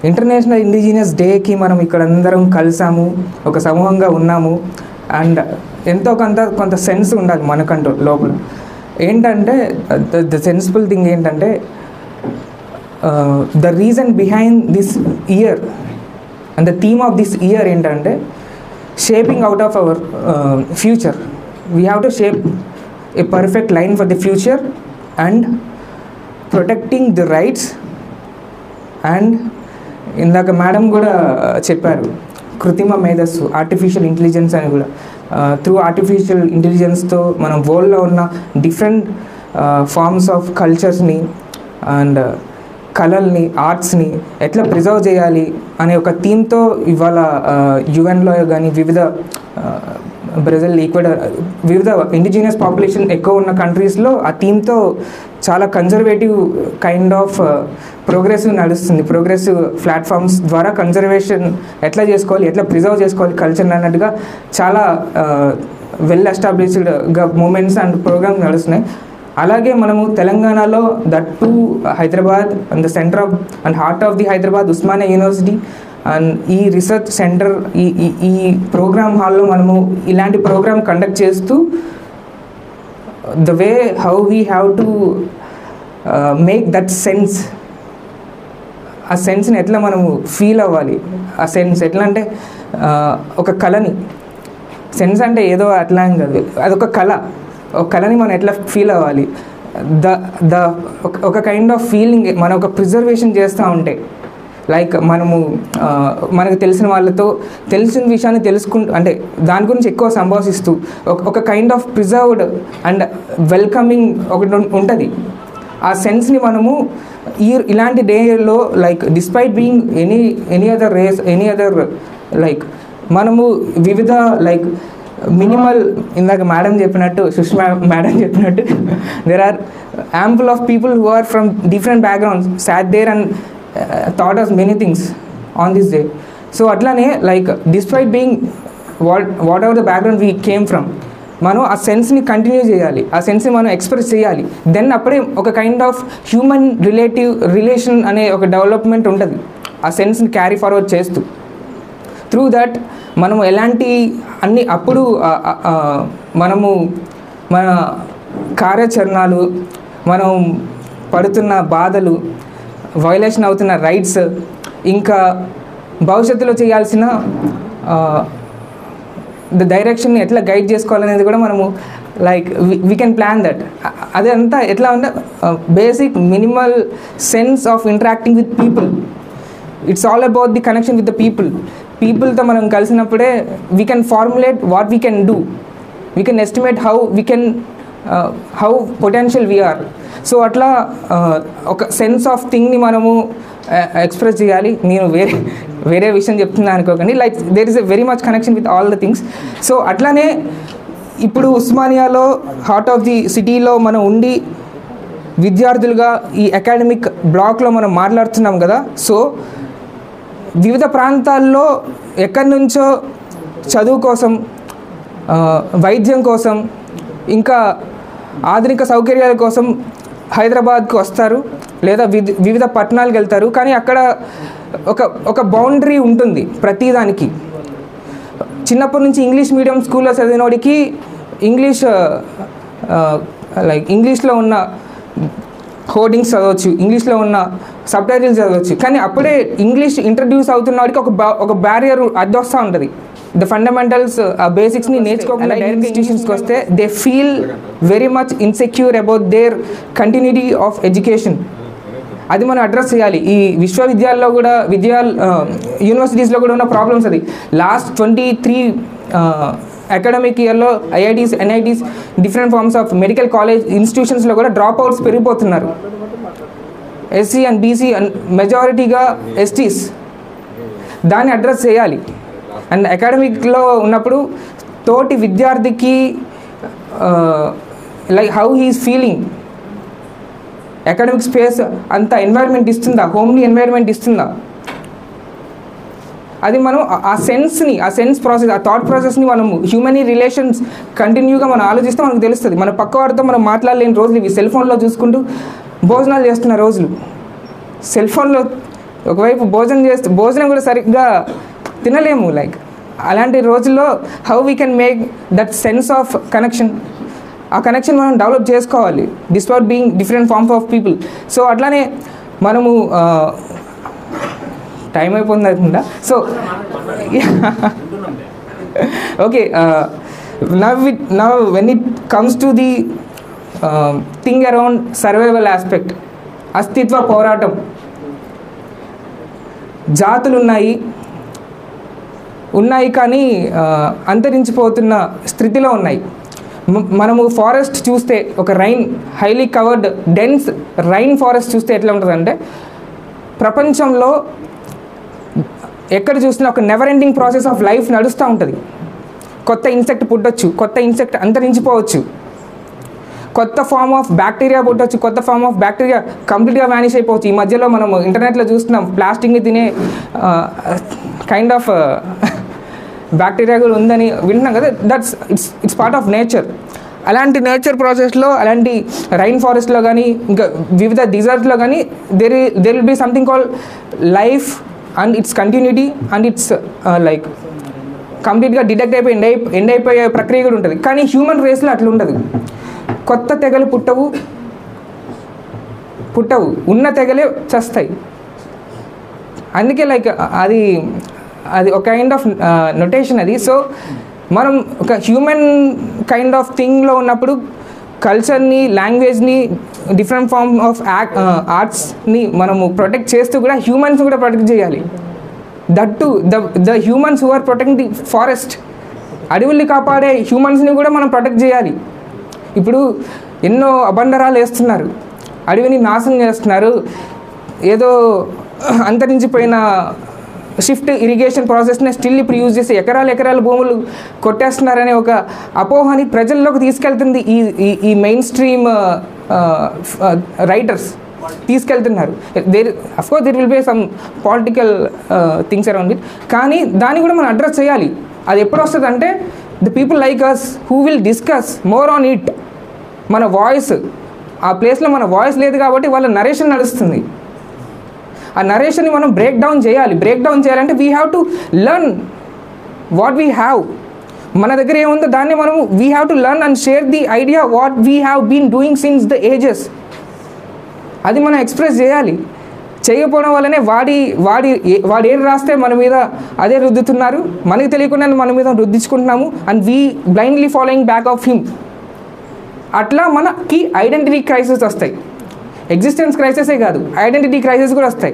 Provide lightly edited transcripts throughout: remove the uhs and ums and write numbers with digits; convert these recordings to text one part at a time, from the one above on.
International indigenous డేకి మనం ఇక్కడ అందరం కలిసాము, ఒక సమూహంగా ఉన్నాము. అండ్ ఎంతో కొంత సెన్స్ ఉండాలి మనకంటూ లోపల. ఏంటంటే ద సెన్సిబుల్ థింగ్ ఏంటంటే the reason behind this year and the theme of this year ఏంటంటే shaping out of our future. We have to shape a perfect line for the future and protecting the rights. And ఇందాక madam కూడా చెప్పారు కృత్రిమ మేధస్సు, artificial intelligence అని కూడా. Through artificial ఇంటెలిజెన్స్తో మనం వరల్డ్లో ఉన్న డిఫరెంట్ ఫార్మ్స్ ఆఫ్ కల్చర్స్ని అండ్ కళల్ని, ఆర్ట్స్ని ఎట్లా ప్రిజర్వ్ చేయాలి అనే ఒక థీమ్తో ఇవాళ యుఎన్లో కానీ బ్రెజిల్, ఈక్వెడార్, వివిధ ఇండిజినియస్ పాపులేషన్ ఎక్కువ ఉన్న కంట్రీస్లో ఆ థీమ్తో చాలా కన్జర్వేటివ్ కైండ్ ఆఫ్ ప్రోగ్రెసివ్ నడుస్తుంది. ప్రోగ్రెసివ్ ప్లాట్ఫామ్స్ ద్వారా కన్జర్వేషన్ ఎట్లా చేసుకోవాలి, ఎట్లా ప్రిజర్వ్ చేసుకోవాలి కల్చర్ అన్నట్టుగా చాలా వెల్ ఎస్టాబ్లిష్డ్గా మూమెంట్స్ అండ్ ప్రోగ్రామ్స్ నడుస్తున్నాయి. అలాగే మనము తెలంగాణలో that to Hyderabad and the centre of and heart of the Hyderabad Osmania university and ఈ రీసెర్చ్ సెంటర్, ఈ ప్రోగ్రామ్ హాల్లో మనము ఇలాంటి ప్రోగ్రామ్ కండక్ట్ చేస్తూ the way how we have to make that sense, ఆ సెన్స్ని ఎట్లా మనము ఫీల్ అవ్వాలి. ఆ సెన్స్ ఎట్లా అంటే ఒక కళని, సెన్స్ అంటే ఏదో అట్లా అని కాదు, అదొక కళ. ఒక కళని మనం ఎట్లా ఫీల్ అవ్వాలి, ఒక కైండ్ ఆఫ్ ఫీలింగ్ మనం ఒక ప్రిజర్వేషన్ చేస్తూ ఉంటే, లైక్ మనకు తెలిసిన వాళ్ళతో తెలిసిన విషయాన్ని తెలుసుకుంటూ, అంటే దాని గురించి ఎక్కువ సంభాషిస్తూ ఒక kind of preserved and welcoming ఒకటి ఉంటుంది. ఆ సెన్స్ని మనము ఇలాంటి డేలో like despite being any other race, any other like మనము వివిధ లైక్ మినిమల్, ఇందాక మేడం చెప్పినట్టు, సుష్మా మేడం చెప్పినట్టు, there are ample of people who are from different backgrounds sat there and thought us many things on this day. So atlane like despite being whatever the background we came from, మనం ఆ సెన్స్ని continue చేయాలి, ఆ సెన్స్ని మనం express చేయాలి. Then అప్పుడే ఒక kind of human relation అనే ఒక డెవలప్మెంట్ ఉంటుంది ఆ సెన్స్ని క్యారీ ఫార్వర్డ్ చేస్తూ. త్రూ దట్ మనము ఎలాంటి అన్ని అప్పుడు మనము మన కార్యాచరణలు, మనం పడుతున్న బాధలు, వయలేషన్ అవుతున్న రైట్స్, ఇంకా భవిష్యత్తులో చేయాల్సిన ద డైరెక్షన్ని ఎట్లా గైడ్ చేసుకోవాలనేది కూడా మనము like we can plan that. అదంతా ఎట్లా అంటే basic minimal sense of interacting with people. It's all about the connection with the పీపుల్తో మనం కలిసినప్పుడే we can formulate what we can do, we can estimate how potential we are. So అట్లా ఒక sense of థింగ్ని మనము express చేయాలి. నేను వేరే విషయం చెప్తున్నా అనుకోకండి, like there is a very much connection with all the things. So అట్లానే ఇప్పుడు ఉస్మానియాలో హార్ట్ ఆఫ్ ది సిటీలో మనం ఉండి విద్యార్థులుగా ఈ అకాడమిక్ బ్లాక్లో మనం మాట్లాడుతున్నాం కదా. సో వివిధ ప్రాంతాల్లో ఎక్కడి నుంచో చదువు కోసం, వైద్యం కోసం, ఇంకా ఆధునిక సౌకర్యాల కోసం హైదరాబాద్కి వస్తారు, లేదా వివిధ పట్టణాలకు వెళ్తారు. కానీ అక్కడ ఒక బౌండరీ ఉంటుంది ప్రతిదానికి. చిన్నప్పటి నుంచి ఇంగ్లీష్ మీడియం స్కూల్లో చదివినోడికి ఇంగ్లీష్లో ఉన్న హోర్డింగ్స్ చదవచ్చు, ఇంగ్లీష్లో ఉన్న సబ్ టైటిల్స్ చదవచ్చు. కానీ అప్పుడే ఇంగ్లీష్ ఇంట్రడ్యూస్ అవుతున్న వాడికి ఒక బ్యారియర్ అడ్డొస్తూ ఉంటుంది. ద ఫండమెంటల్స్, ఆ బేసిక్స్ని నేర్చుకోకుండా డైరెక్ట్ ఇన్స్టిట్యూషన్స్కి వస్తే they feel very much insecure about their continuity of education. అది మనం అడ్రస్ చేయాలి. ఈ విశ్వవిద్యాలయాల్లో కూడా యూనివర్సిటీస్లో కూడా ఉన్న ప్రాబ్లమ్స్ అది. లాస్ట్ 23 అకాడమిక్ ఇయర్లో IITs, NITs, different forms of medical college ఇన్స్టిట్యూషన్స్లో కూడా డ్రాప్ అవుట్స్ పెరిగిపోతున్నారు. ఎస్సీ అండ్ బీసీ అండ్ మెజారిటీగా ఎస్టీస్. దాన్ని అడ్రస్ చేయాలి. అండ్ అకాడమిక్లో ఉన్నప్పుడు తోటి విద్యార్థికి like how he is feeling, academic space అంత ఎన్వైర్న్మెంట్ ఇస్తుందా, హోమ్లీ ఎన్వైర్న్మెంట్ ఇస్తుందా, అది మనం ఆ సెన్స్ ప్రాసెస్, ఆ థాట్ ప్రాసెస్ని మనము హ్యూమన్ రిలేషన్స్ కంటిన్యూగా మనం ఆలోచిస్తే మనకు తెలుస్తుంది. మన పక్క వారితో మనం మాట్లాడలేని రోజులు ఇవి. సెల్ ఫోన్లో చూసుకుంటూ భోజనాలు చేస్తున్న రోజులు, సెల్ ఫోన్లో ఒకవైపు భోజనం కూడా సరిగ్గా తినలేము. లైక్ అలాంటి రోజుల్లో how we can make that sense of connection, ఆ కనెక్షన్ మనం డెవలప్ చేసుకోవాలి despite being different forms of people. So అట్లానే మనము టైం అయిపోతుంది అనుకుంటా. So okay, now when it comes to the thing around survival aspect, అస్తిత్వ పోరాటం, జాతులు ఉన్నాయి కానీ అంతరించిపోతున్న స్థితిలో ఉన్నాయి. మనము ఫారెస్ట్ చూస్తే, ఒక highly covered dense rain forest చూస్తే ఎట్లా ఉంటుందంటే, ప్రపంచంలో ఎక్కడ చూసినా ఒక never ending process of life నడుస్తూ ఉంటుంది. కొత్త ఇన్సెక్ట్ పుట్టొచ్చు, కొత్త ఇన్సెక్ట్ అంతరించిపోవచ్చు, కొత్త ఫామ్ ఆఫ్ బ్యాక్టీరియా పుట్టవచ్చు, కొత్త ఫామ్ ఆఫ్ బ్యాక్టీరియా కంప్లీట్గా వ్యానిష్ అయిపోవచ్చు. ఈ మధ్యలో మనం ఇంటర్నెట్లో చూస్తున్నాం ప్లాస్టిక్ని తినే కైండ్ ఆఫ్ బ్యాక్టీరియా కూడా ఉందని వింటున్నాం కదా. It's part of nature. అలాంటి నేచర్ ప్రాసెస్లో, అలాంటి రైన్ ఫారెస్ట్లో కానీ ఇంకా వివిధ డిజర్ట్లో కానీ there will be something call life and its continuity and it's like కంప్లీట్గా డిటెక్ట్ అయిపోయి ఎండ్ అయిపోయే ప్రక్రియ కూడా ఉంటుంది. కానీ హ్యూమన్ రేస్లో అట్లా ఉండదు. కొత్త తెగలు పుట్టవు, ఉన్న తెగలే చస్తాయి. అందుకే లైక్ అది ఒక కైండ్ ఆఫ్ నొటేషన్ అది. సో మనం ఒక హ్యూమన్ కైండ్ ఆఫ్ థింగ్లో ఉన్నప్పుడు కల్చర్ని, లాంగ్వేజ్ని, డిఫరెంట్ ఫార్మ్ ఆఫ్ ఆర్ట్స్ని మనము ప్రొటెక్ట్ చేస్తూ కూడా హ్యూమన్స్ కూడా ప్రొటెక్ట్ చేయాలి. That to the humans who are protecting the forest, అడవుల్ని కాపాడే హ్యూమన్స్ని కూడా మనం ప్రొటెక్ట్ చేయాలి. ఇప్పుడు ఎన్నో అబండరాలు వేస్తున్నారు, అడవిని నాశనం చేస్తున్నారు, ఏదో అంతరించిపోయిన షిఫ్ట్ ఇరిగేషన్ ప్రాసెస్ని స్టిల్ ఇప్పుడు యూజ్ చేసి ఎకరాల భూములు కొట్టేస్తున్నారనే ఒక అపోహని ప్రజల్లోకి తీసుకెళ్తుంది ఈ మెయిన్ స్ట్రీమ్ రైటర్స్ తీసుకెళ్తున్నారు. Of course there will be some political things around it, కానీ దాన్ని కూడా మనం అడ్రస్ చేయాలి. అది ఎప్పుడు వస్తుంది అంటే the people like us who will discuss more on it. మన వాయిస్, ఆ ప్లేస్లో మన వాయిస్ లేదు కాబట్టి వాళ్ళ నరేషన్ నడుస్తుంది. ఆ నరేషన్ని మనం బ్రేక్ డౌన్ చేయాలంటే we have to learn what we have. మన దగ్గర ఏముందో దాన్ని మనం we have to learn and share the idea what we have been doing since the ages. అది మనం ఎక్స్ప్రెస్ చేయాలి. చేయకపోవడం వల్లనే వాడు ఏం రాస్తే మన మీద అదే రుద్దుతున్నారు, మనకి తెలియకుండా మన మీద రుద్దించుకుంటున్నాము. And we blindly following back of him. అట్లా మనకి ఐడెంటిటీ క్రైసిస్ వస్తాయి. ఎగ్జిస్టెన్స్ క్రైసిసే కాదు, ఐడెంటిటీ క్రైసిస్ కూడా వస్తాయి.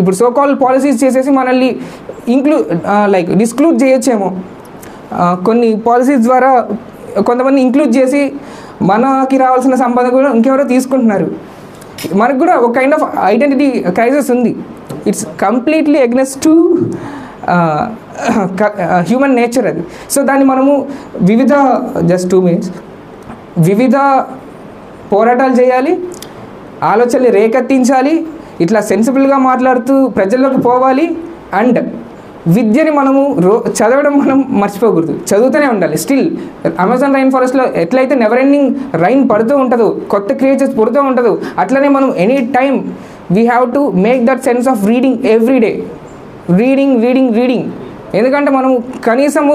ఇప్పుడు సో కాల్ పాలసీస్ చేసేసి మనల్ని డిస్క్లూడ్ చేయొచ్చేమో. కొన్ని పాలసీస్ ద్వారా కొంతమంది ఇంక్లూడ్ చేసి మనకి రావాల్సిన సంపద కూడా ఇంకెవరో తీసుకుంటున్నారు. మనకు కూడా ఒక కైండ్ ఆఫ్ ఐడెంటిటీ క్రైసిస్ ఉంది. It's completely against to human nature అది. సో దాన్ని మనము వివిధ పోరాటాలు చేయాలి, ఆలోచనలు రేకెత్తించాలి, ఇట్లా సెన్సిబుల్గా మాట్లాడుతూ ప్రజల్లోకి పోవాలి. అండ్ విద్యని మనము చదవడం మనం మర్చిపోకూడదు, చదువుతూనే ఉండాలి. స్టిల్ అమెజాన్ రైన్ ఫారెస్ట్లో ఎట్లయితే నెవర్ ఎండింగ్ రైన్ పడుతూ ఉంటుందో, కొత్త క్రియేచర్స్ పుడుతూ ఉంటుందో, అట్లనే మనం any time we have to make that sense of reading every day. Reading ఎందుకంటే మనము కనీసము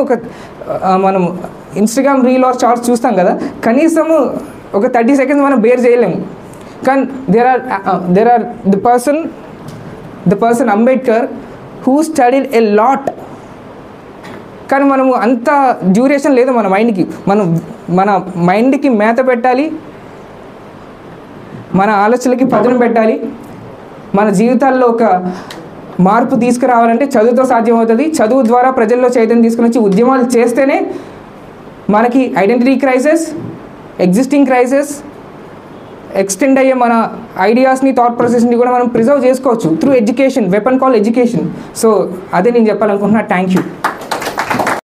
మనం ఇన్స్టాగ్రామ్ రీల్ ఆర్ షార్ట్స్ చూస్తాం కదా, కనీసము ఒక 30 seconds మనం బేర్ చేయలేము. కానీ there are the person Ambedkar who studied a lot. కానీ మనము అంత డ్యూరేషన్ లేదు మన మైండ్కి. మన మైండ్కి మేత పెట్టాలి, మన ఆలోచనలకి పదును పెట్టాలి. మన జీవితాల్లో ఒక మార్పు తీసుకురావాలంటే చదువుతో సాధ్యమవుతుంది. చదువు ద్వారా ప్రజల్లో చైతన్యం తీసుకుని వచ్చి ఉద్యమాలు చేస్తేనే మనకి identity crisis, existing crisis, extend అయ్యే మన ఐడియాస్ని, థాట్ ప్రాసెస్ని కూడా మనం ప్రిజర్వ్ చేసుకోవచ్చు through education, weapon call education. So అదే నేను చెప్పాలనుకుంటున్నా. Thank you.